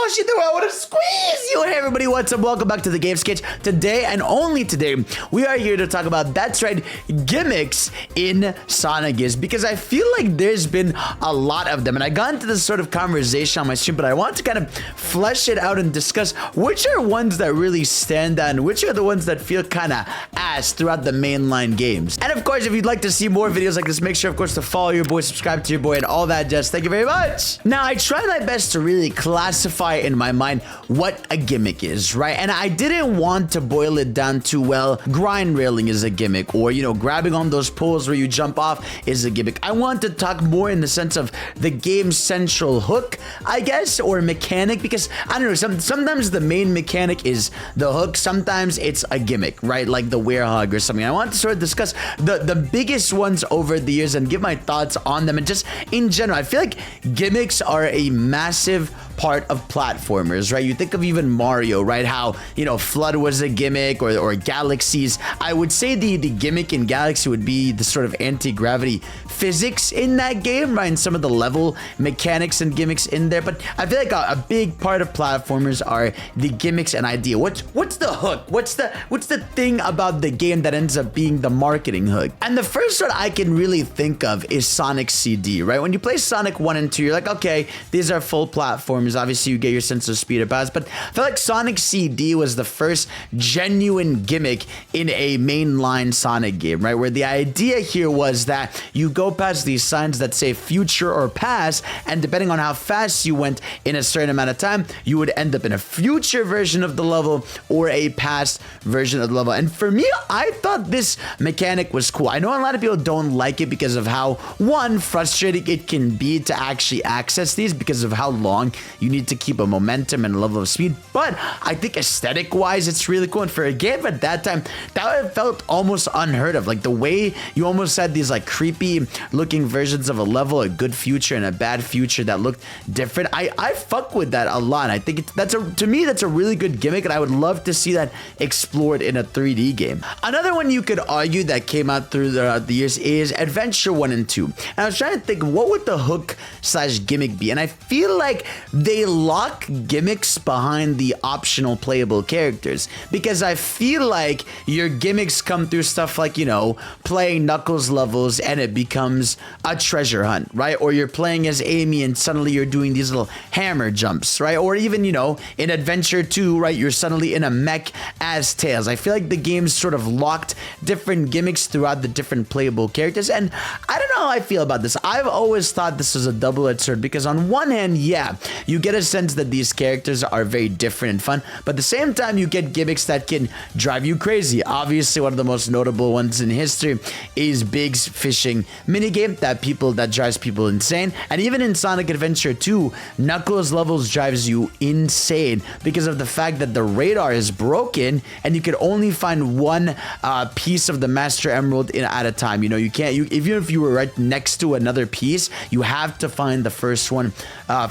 squash you through. I want to squeeze you. Hey everybody, what's up? Welcome back to the Game Sketch. Today and only today, we are here to talk about, that's right, gimmicks in Sonic games, because I feel like there's been a lot of them, and I got into this sort of conversation on my stream, but I want to kind of flesh it out and discuss which are ones that really stand out and which are the ones that feel kind of ass throughout the mainline games. And of course, if you'd like to see more videos like this, make sure of course to follow your boy, subscribe to your boy, and all that jazz. Thank you very much. Now, I try my best to really classify in my mind what a gimmick is, right? And I didn't want to boil it down to, well, grind railing is a gimmick, or, you know, grabbing on those poles where you jump off is a gimmick. I want to talk more in the sense of the game's central hook, I guess, or mechanic, because I don't know, sometimes the main mechanic is the hook, sometimes it's a gimmick, right? Like the Werehog or something. I want to sort of discuss the biggest ones over the years and give my thoughts on them, and just in general, I feel like gimmicks are a massive part of platformers, right? You think of even Mario, right? How, you know, Flood was a gimmick, or Galaxies. I would say the gimmick in Galaxy would be the sort of anti-gravity physics in that game, right? And some of the level mechanics and gimmicks in there. But I feel like a big part of platformers are the gimmicks and idea. What's the hook? What's the thing about the game that ends up being the marketing hook? And the first one I can really think of is Sonic CD, right? When you play Sonic 1 and 2, you're like, okay, these are full platforms. Obviously, you get your sense of speed of pass, but I feel like Sonic CD was the first genuine gimmick in a mainline Sonic game, right? Where the idea here was that you go past these signs that say future or past, and depending on how fast you went in a certain amount of time, you would end up in a future version of the level or a past version of the level. And for me, I thought this mechanic was cool. I know a lot of people don't like it because of how, one, frustrating it can be to actually access these because of how long you need to keep a momentum and a level of speed. But I think aesthetic wise, it's really cool. And for a game at that time, that felt almost unheard of. Like the way you almost had these like creepy looking versions of a level, a good future and a bad future that looked different. I fuck with that a lot. I think to me, that's a really good gimmick, and I would love to see that explored in a 3D game. Another one you could argue that came out through the years is Adventure 1 and 2. And I was trying to think, what would the hook / gimmick be? And I feel like they lock gimmicks behind the optional playable characters, because I feel like your gimmicks come through stuff like, you know, playing Knuckles levels and it becomes a treasure hunt, right? Or you're playing as Amy and suddenly you're doing these little hammer jumps, right? Or even, you know, in Adventure 2, right, you're suddenly in a mech as Tails. I feel like the game's sort of locked different gimmicks throughout the different playable characters, and I don't know how I feel about this. I've always thought this was a double-edged sword, because on one hand, yeah, you get a sense that these characters are very different and fun, but at the same time, you get gimmicks that can drive you crazy. Obviously, one of the most notable ones in history is Big's fishing minigame that drives people insane. And even in Sonic Adventure 2, Knuckles levels drives you insane because of the fact that the radar is broken and you can only find one piece of the Master Emerald at a time. You know, you can't, even if you were right next to another piece, you have to find the first one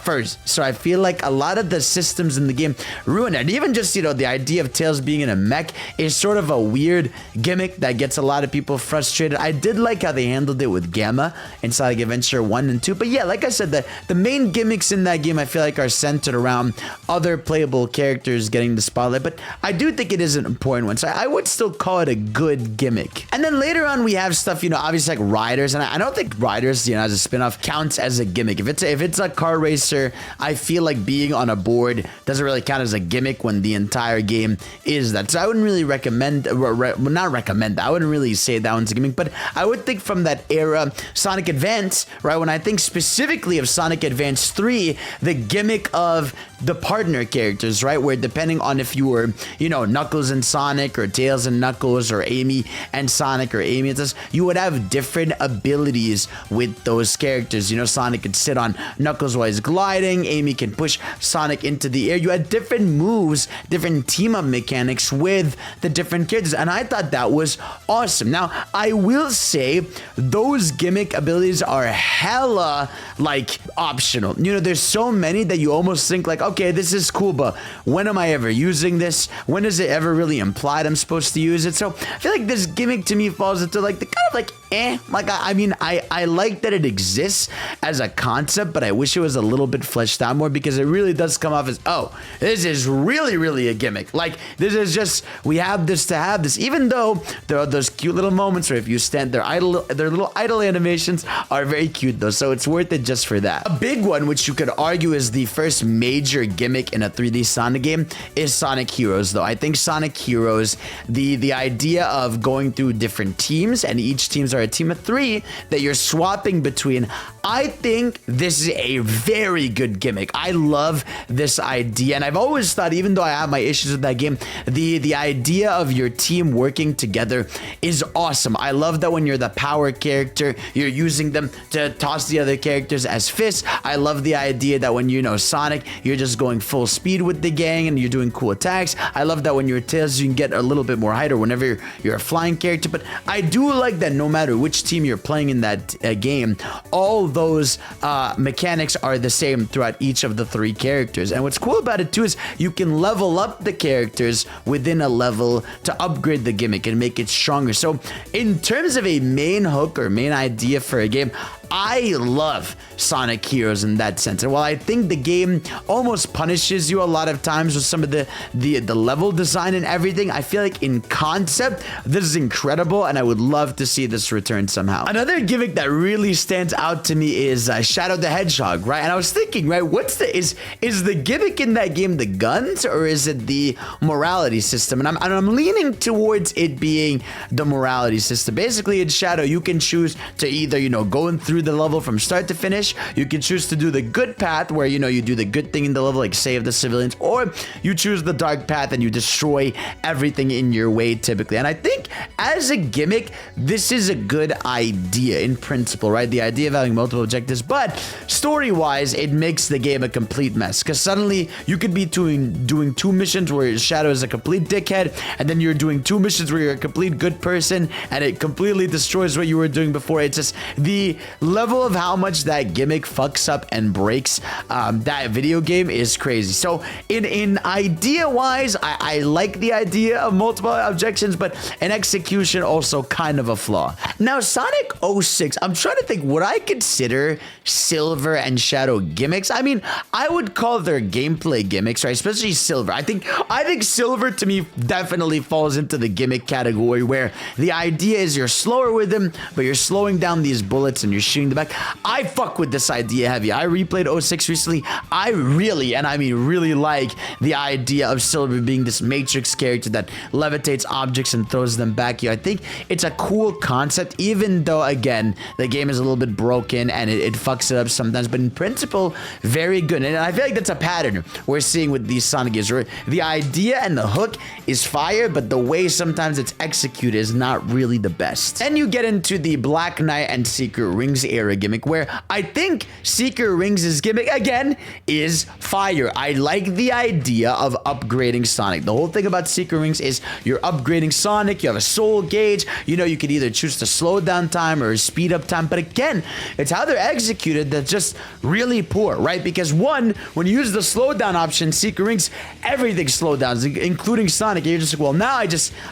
first. So I feel like a lot of the systems in the game ruin it. And even just, you know, the idea of Tails being in a mech is sort of a weird gimmick that gets a lot of people frustrated. I did like how they handled it with Gamma in Sonic Adventure 1 and 2. But yeah, like I said, the main gimmicks in that game I feel like are centered around other playable characters getting the spotlight. But I do think it is an important one. So I would still call it a good gimmick. And then later on, we have stuff, you know, obviously like Riders. And I don't think Riders, you know, as a spin-off counts as a gimmick. If it's a car racer, I feel like being on a board doesn't really count as a gimmick when the entire game is that. So I wouldn't really recommend, not recommend that. I wouldn't really say that one's a gimmick, but I would think from that era, Sonic Advance, right? When I think specifically of Sonic Advance 3, the gimmick of the partner characters, right? Where depending on if you were, you know, Knuckles and Sonic, or Tails and Knuckles, or Amy and Sonic, or Amy and this, you would have different abilities with those characters. You know, Sonic could sit on Knuckles while he's gliding, Amy can push Sonic into the air. You had different moves, different team-up mechanics with the different characters, and I thought that was awesome. Now, I will say those gimmick abilities are hella, like, optional. You know, there's so many that you almost think, like, okay, this is cool, but when am I ever using this? When is it ever really implied I'm supposed to use it? So I feel like this gimmick to me falls into like the kind of like Like, I mean, I like that it exists as a concept, but I wish it was a little bit fleshed out more, because it really does come off as, oh, this is really a gimmick. Like, this is just, we have this to have this, even though there are those cute little moments where if you stand there, their little idle animations are very cute though, so it's worth it just for that. A big one, which you could argue is the first major gimmick in a 3D Sonic game, is Sonic Heroes though. I think Sonic Heroes, the idea of going through different teams, and each teams are a team of 3 that you're swapping between, I think this is a very good gimmick. I love this idea, and I've always thought, even though I have my issues with that game, the idea of your team working together is awesome. I love that when you're the power character, you're using them to toss the other characters as fists. I love the idea that when you know Sonic, you're just going full speed with the gang and you're doing cool attacks. I love that when you're Tails, you can get a little bit more height, or whenever you're a flying character. But I do like that no matter which team you're playing in that game, all those mechanics are the same throughout each of the 3 characters. And what's cool about it too is you can level up the characters within a level to upgrade the gimmick and make it stronger. So in terms of a main hook or main idea for a game, I love Sonic Heroes in that sense. And while I think the game almost punishes you a lot of times with some of the level design and everything, I feel like in concept, this is incredible, and I would love to see this return somehow. Another gimmick that really stands out to me is Shadow the Hedgehog, right? And I was thinking, right, is the gimmick in that game the guns, or is it the morality system? And I'm leaning towards it being the morality system. Basically, in Shadow, you can choose to either, you know, going through the level from start to finish. You can choose to do the good path, where, you know, you do the good thing in the level, like save the civilians, or you choose the dark path and you destroy everything in your way, typically. And I think as a gimmick, this is a good idea in principle, right? The idea of having multiple objectives, but story-wise, it makes the game a complete mess, because suddenly you could be doing 2 missions where Shadow is a complete dickhead, and then you're doing 2 missions where you're a complete good person, and it completely destroys what you were doing before. It's just the level of how much that gimmick fucks up and breaks that video game is crazy. So in idea wise, I like the idea of multiple objections, but in execution, also kind of a flaw. Now, Sonic 06, I'm trying to think, would I consider Silver and Shadow gimmicks? I mean, I would call their gameplay gimmicks, right? Especially Silver. I think Silver to me definitely falls into the gimmick category, where the idea is you're slower with them, but you're slowing down these bullets and you're shooting the back. I fuck with this idea heavy. I replayed 06 recently. I really, and I mean really, like the idea of Silver being this Matrix character that levitates objects and throws them back here. I think it's a cool concept, even though, again, the game is a little bit broken and it fucks it up sometimes, but in principle, very good. And I feel like that's a pattern we're seeing with these Sonic games, where the idea and the hook is fire, but the way sometimes it's executed is not really the best. Then you get into the Black Knight and Secret Rings era gimmick, where I think Secret Rings' gimmick, again, is fire. I like the idea of upgrading Sonic. The whole thing about Secret Rings is you're upgrading Sonic, you have a soul gauge, you know, you could either choose to slow down time or speed up time, but again, it's how they're executed that's just really poor, right? Because one, when you use the slowdown option, Secret Rings, everything slows down, including Sonic. You're just like, well, now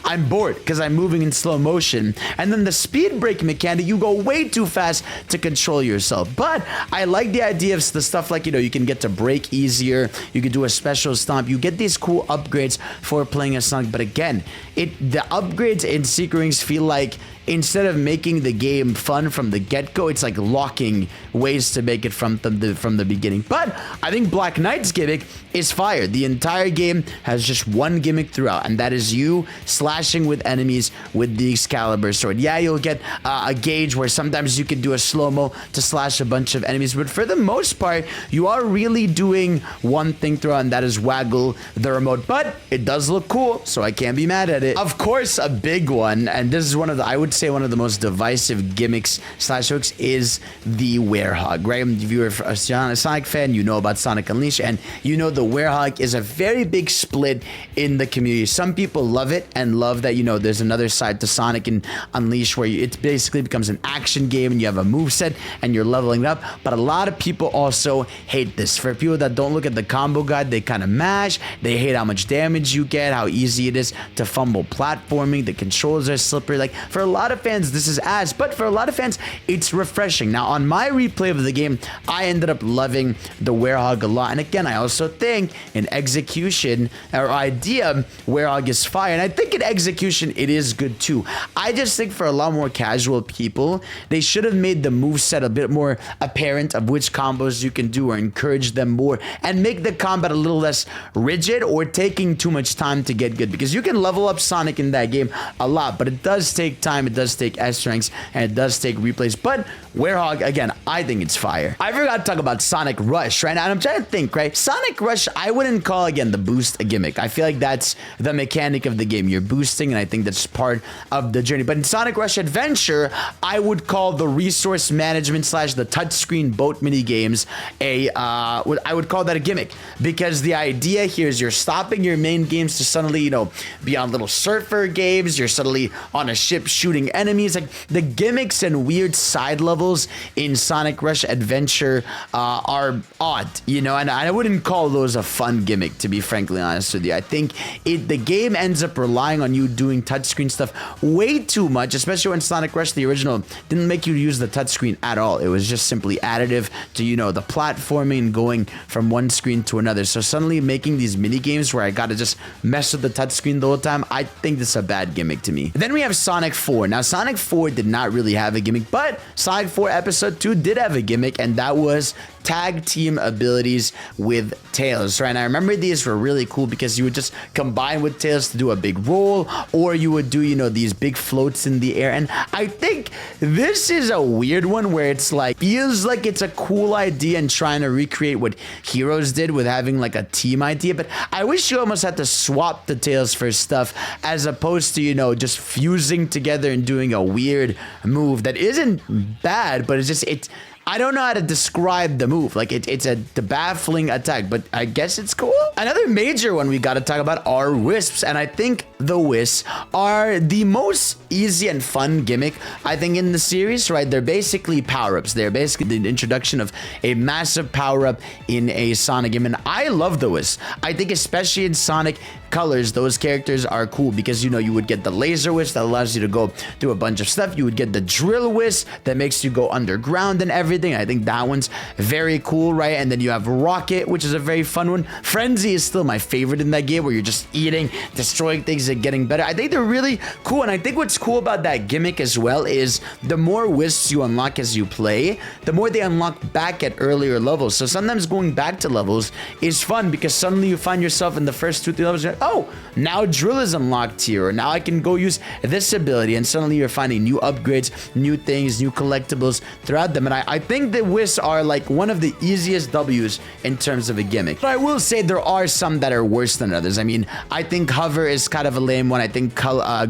I'm bored because I'm moving in slow motion. And then the speed break mechanic, you go way too fast to control yourself. But I like the idea of the stuff like, you know, you can get to break easier, you can do a special stomp, you get these cool upgrades for playing a Sonic. But again, the upgrades in Secret Rings feel like, instead of making the game fun from the get-go, it's like locking ways to make it from the beginning. But I think Black Knight's gimmick is fire. The entire game has just one gimmick throughout, and that is you slashing with enemies with the Excalibur sword. Yeah, you'll get a gauge where sometimes you can do a slow-mo to slash a bunch of enemies, but for the most part, you are really doing one thing throughout, and that is waggle the remote. But it does look cool, so I can't be mad at it. Of course, a big one, and this is one of the, I would say, one of the most divisive gimmicks slash hooks, is the Werehog, right? If you're a Sonic fan, you know about Sonic Unleashed, and you know the Werehog is a very big split in the community. Some people love it and love that, you know, there's another side to Sonic and Unleashed where it basically becomes an action game and you have a moveset and you're leveling it up. But a lot of people also hate this. For people that don't look at the combo guide, they kind of mash. They hate how much damage you get, how easy it is to fumble platforming. The controls are slippery. Like, for a lot lot of fans, this is ass, but for a lot of fans, it's refreshing. Now, on my replay of the game, I ended up loving the Werehog a lot. And again, I also think in execution or idea, Werehog is fire. And I think in execution, it is good too. I just think for a lot more casual people, they should have made the moveset a bit more apparent of which combos you can do or encourage them more and make the combat a little less rigid or taking too much time to get good, because you can level up Sonic in that game a lot, but it does take time, it does take S ranks, and it does take replays. But Werehog, again, I think it's fire. I forgot to talk about Sonic Rush right now, and I'm trying to think, right? Sonic Rush, I wouldn't call, again, the boost a gimmick. I feel like that's the mechanic of the game. You're boosting, and I think that's part of the journey. But in Sonic Rush Adventure, I would call the resource management / the touchscreen boat mini games I would call that a gimmick, because the idea here is you're stopping your main games to suddenly, you know, be on little surfer games. You're suddenly on a ship shooting enemies. Like, the gimmicks and weird side levels in Sonic Rush Adventure are odd, you know, and I wouldn't call those a fun gimmick, to be frankly honest with you. I think the game ends up relying on you doing touchscreen stuff way too much, especially when Sonic Rush, the original, didn't make you use the touchscreen at all. It was just simply additive to, you know, the platforming and going from one screen to another. So suddenly making these mini games where I gotta just mess with the touchscreen the whole time, I think this is a bad gimmick to me. Then we have Sonic 4. Now, Sonic 4 did not really have a gimmick, but Sonic 4 Episode 2 did have a gimmick, and that was tag team abilities with Tails, right? And I remember these were really cool because you would just combine with Tails to do a big roll, or you would do, you know, these big floats in the air. And I think this is a weird one where it's like, feels like it's a cool idea and trying to recreate what Heroes did with having like a team idea, but I wish you almost had to swap the Tails for stuff as opposed to, you know, just fusing together and doing a weird move that isn't bad, but it's just, I don't know how to describe the move. Like, it's a baffling attack, but I guess it's cool. Another major one we got to talk about are Wisps, and I think the Wisps are the most easy and fun gimmick, I think, in the series, right? They're basically power-ups. They're basically the introduction of a massive power-up in a Sonic game, and I love the Wisps. I think especially in Sonic Colors, those characters are cool because, you know, you would get the laser wisp that allows you to go through a bunch of stuff. You would get the drill wisp that makes you go underground and everything. I think that one's very cool, right? And then you have Rocket, which is a very fun one. Frenzy is still my favorite in that game, where you're just eating, destroying things and getting better. I think they're really cool, and I think what's cool about that gimmick as well is the more wisps you unlock as you play, the more they unlock back at earlier levels. So sometimes going back to levels is fun because suddenly you find yourself in the first 2-3 levels, you're like, oh, now drill is unlocked here, or now I can go use this ability, and suddenly you're finding new upgrades, new things, new collectibles throughout them. And I think the Wisps are like one of the easiest W's in terms of a gimmick. But I will say there are some that are worse than others. I mean, I think Hover is kind of a lame one. I think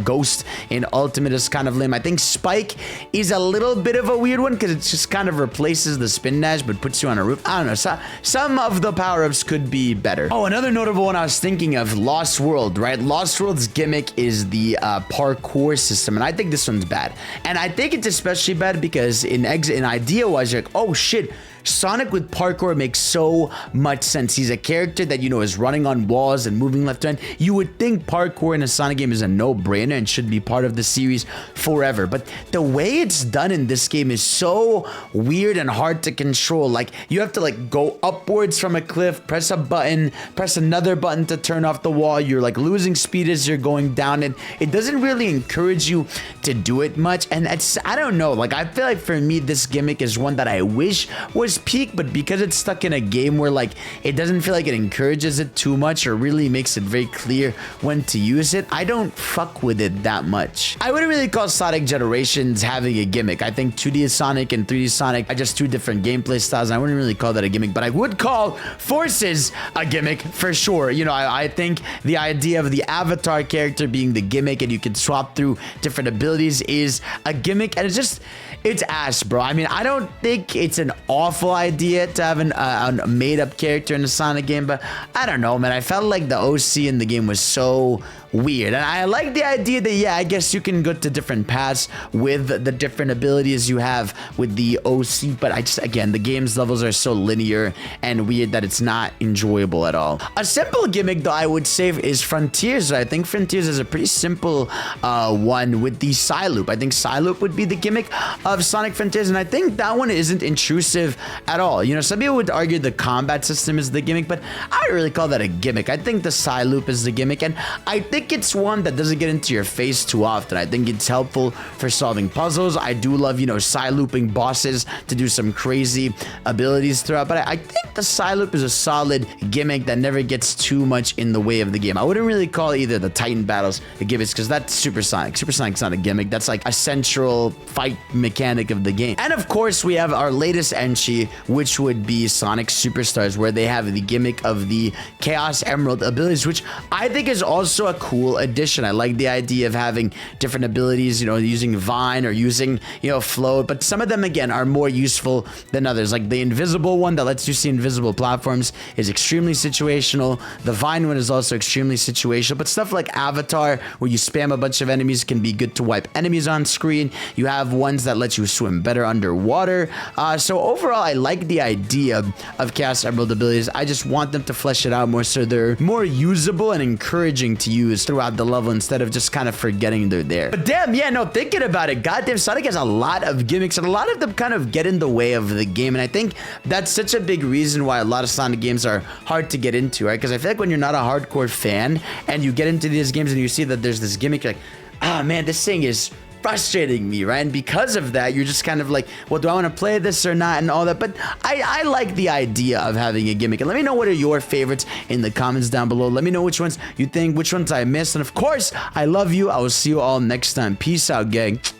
Ghost in Ultimate is kind of lame. I think Spike is a little bit of a weird one because it just kind of replaces the spin dash but puts you on a roof. I don't know. So, some of the power-ups could be better. Oh, another notable one I was thinking of, Lost World, right? Lost World's gimmick is the parkour system, and I think this one's bad. And I think it's especially bad because in idea-wise, you're like, oh shit, Sonic with parkour makes so much sense. He's a character that, you know, is running on walls and moving left and right. You would think parkour in a Sonic game is a no-brainer and should be part of the series forever. But the way it's done in this game is so weird and hard to control. Like, you have to, like, go upwards from a cliff, press a button, press another button to turn off the wall. You're, like, losing speed as you're going down, and it doesn't really encourage you to do it much. And it's, I don't know, like, I feel like for me, this gimmick is one that I wish was peak, but because it's stuck in a game where, like, it doesn't feel like it encourages it too much or really makes it very clear when to use it, I don't fuck with it that much. I wouldn't really call Sonic Generations having a gimmick. I think 2D Sonic and 3D Sonic are just two different gameplay styles, and I wouldn't really call that a gimmick, but I would call Forces a gimmick for sure. You know, I think the idea of the avatar character being the gimmick and you can swap through different abilities is a gimmick, and it's just, it's ass, bro. I mean, I don't think it's an awful idea to have a made-up character in a Sonic game, but I don't know, man. I felt like the OC in the game was so weird, and I like the idea that, yeah, I guess you can go to different paths with the different abilities you have with the OC, but I just, again, the game's levels are so linear and weird that it's not enjoyable at all. A simple gimmick, though, I would say is Frontiers. I think Frontiers is a pretty simple one with the Psyloop. I think Psyloop would be the gimmick of Sonic Frontiers, and I think that one isn't intrusive at all. You know, some people would argue the combat system is the gimmick, but I don't really call that a gimmick. I think the Psyloop is the gimmick, and I think it's one that doesn't get into your face too often. I think it's helpful for solving puzzles. I do love, you know, Psylooping bosses to do some crazy abilities throughout, but I think the Psyloop is a solid gimmick that never gets too much in the way of the game. I wouldn't really call either the Titan battles a gimmick because that's Supersonic. Supersonic's not a gimmick. That's like a central fight mechanic of the game. And of course, we have our latest entry, which would be Sonic Superstars, where they have the gimmick of the Chaos Emerald abilities, which I think is also a cool addition. I like the idea of having different abilities, you know, using Vine or using, you know, Float, but some of them, again, are more useful than others. Like the invisible one that lets you see invisible platforms is extremely situational. The Vine one is also extremely situational, but stuff like Avatar, where you spam a bunch of enemies, can be good to wipe enemies on screen. You have ones that let you swim better underwater. So overall, I like the idea of Chaos Emerald abilities. I just want them to flesh it out more so they're more usable and encouraging to use throughout the level instead of just kind of forgetting they're there. But damn, yeah, no, thinking about it, goddamn, Sonic has a lot of gimmicks and a lot of them kind of get in the way of the game. And I think that's such a big reason why a lot of Sonic games are hard to get into, right? Because I feel like when you're not a hardcore fan and you get into these games and you see that there's this gimmick, you're like, ah, man, this thing is frustrating me, right? And because of that, you're just kind of like, well, do I want to play this or not and all that? But I like the idea of having a gimmick. And let me know what are your favorites in the comments down below. Let me know which ones you think, which ones I missed. And of course, I love you. I will see you all next time. Peace out, gang.